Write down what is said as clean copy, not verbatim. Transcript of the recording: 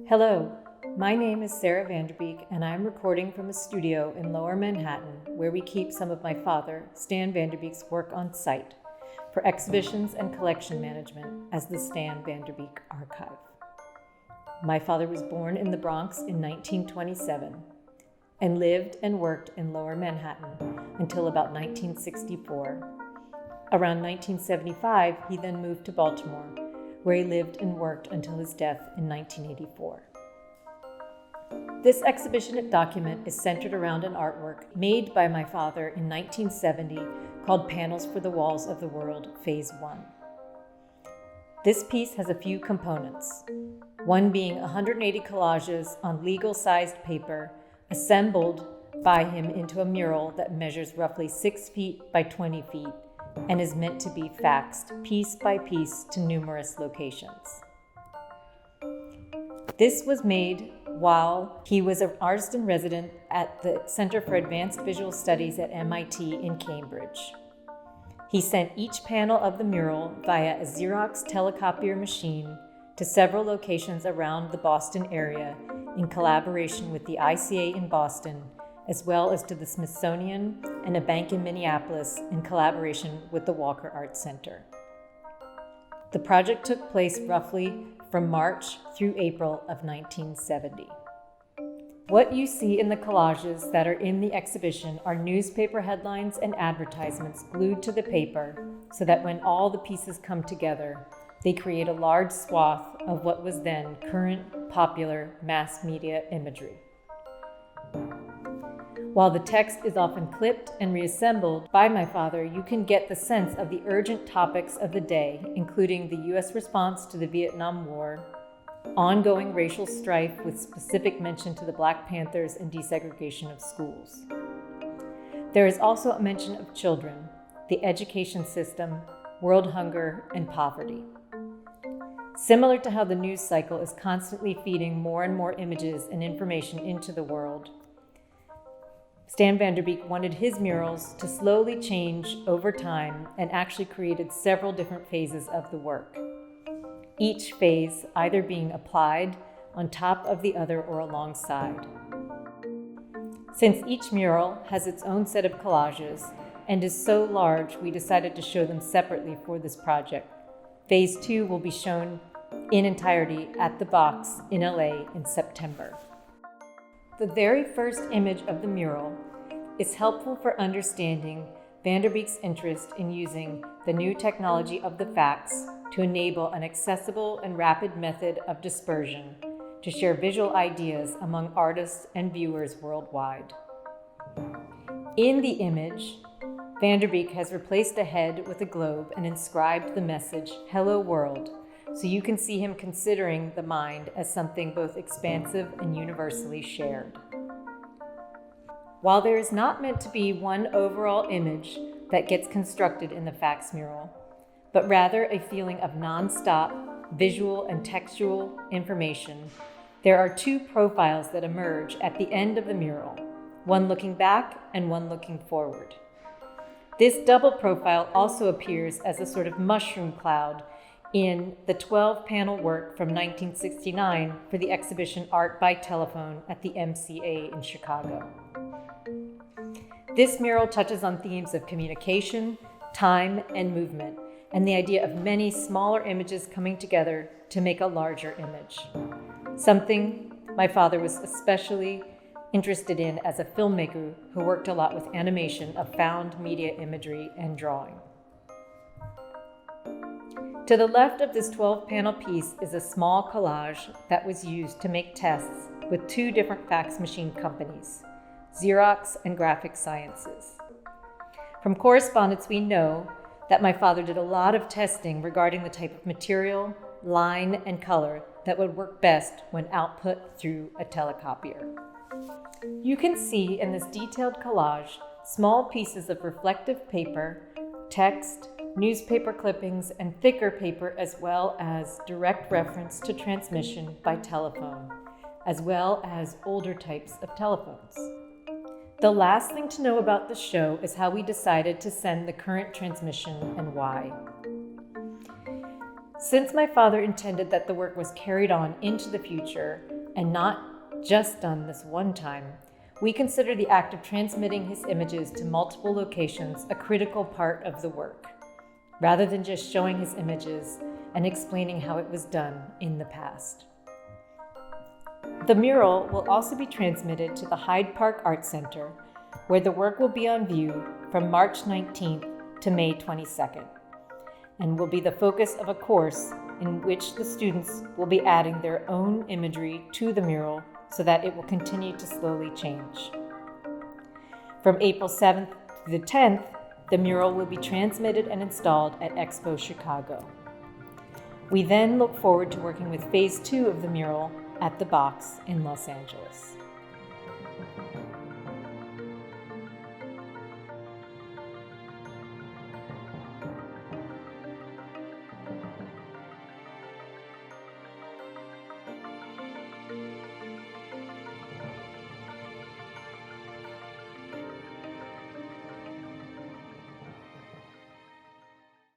Hello, my name is Stan VanDerBeek, and I'm recording from a studio in Lower Manhattan where we keep some of my father, Stan VanDerBeek's work on site for exhibitions and collection management as the Stan VanDerBeek Archive. My father was born in the Bronx in 1927 and lived and worked in Lower Manhattan until about 1964. Around 1975, he then moved to Baltimore, where he lived and worked until his death in 1984. This exhibition document is centered around an artwork made by my father in 1970 called Panels for the Walls of the World, Phase 1. This piece has a few components, one being 180 collages on legal-sized paper assembled by him into a mural that measures roughly 6 feet by 20 feet and is meant to be faxed piece by piece to numerous locations. This was made while he was an artist in residence at the Center for Advanced Visual Studies at MIT in Cambridge. He sent each panel of the mural via a Xerox Telecopier machine to several locations around the Boston area in collaboration with the ICA in Boston, as well as to the Smithsonian and a bank in Minneapolis in collaboration with the Walker Art Center. The project took place roughly from March through April of 1970. What you see in the collages that are in the exhibition are newspaper headlines and advertisements glued to the paper so that when all the pieces come together, they create a large swath of what was then current, popular mass media imagery. While the text is often clipped and reassembled by my father, you can get the sense of the urgent topics of the day, including the U.S. response to the Vietnam War, ongoing racial strife with specific mention to the Black Panthers and desegregation of schools. There is also a mention of children, the education system, world hunger, and poverty. Similar to how the news cycle is constantly feeding more and more images and information into the world, Stan VanDerBeek wanted his murals to slowly change over time and actually created several different phases of the work, each phase either being applied on top of the other or alongside. Since each mural has its own set of collages and is so large, we decided to show them separately for this project. Phase 2 will be shown in entirety at the Box in LA in September. The very first image of the mural is helpful for understanding VanDerBeek's interest in using the new technology of the fax to enable an accessible and rapid method of dispersion to share visual ideas among artists and viewers worldwide. In the image, VanDerBeek has replaced a head with a globe and inscribed the message, "Hello World," so you can see him considering the mind as something both expansive and universally shared. While there is not meant to be one overall image that gets constructed in the fax mural, but rather a feeling of nonstop visual and textual information, there are two profiles that emerge at the end of the mural, one looking back and one looking forward. This double profile also appears as a sort of mushroom cloud in the 12-panel work from 1969 for the exhibition Art by Telephone at the MCA in Chicago. This mural touches on themes of communication, time, and movement, and the idea of many smaller images coming together to make a larger image. Something my father was especially interested in as a filmmaker who worked a lot with animation of found media imagery and drawing. To the left of this 12-panel piece is a small collage that was used to make tests with two different fax machine companies, Xerox and Graphic Sciences. From correspondence, we know that my father did a lot of testing regarding the type of material, line, and color that would work best when output through a telecopier. You can see in this detailed collage small pieces of reflective paper, text, newspaper clippings, and thicker paper, as well as direct reference to transmission by telephone, as well as older types of telephones. The last thing to know about the show is how we decided to send the current transmission and why. Since my father intended that the work was carried on into the future and not just done this one time, we consider the act of transmitting his images to multiple locations a critical part of the work, rather than just showing his images and explaining how it was done in the past. The mural will also be transmitted to the Hyde Park Art Center, where the work will be on view from March 19th to May 22nd, and will be the focus of a course in which the students will be adding their own imagery to the mural so that it will continue to slowly change. From April 7th to the 10th, the mural will be transmitted and installed at EXPO Chicago. We then look forward to working with Phase 2 of the mural at the Box in Los Angeles.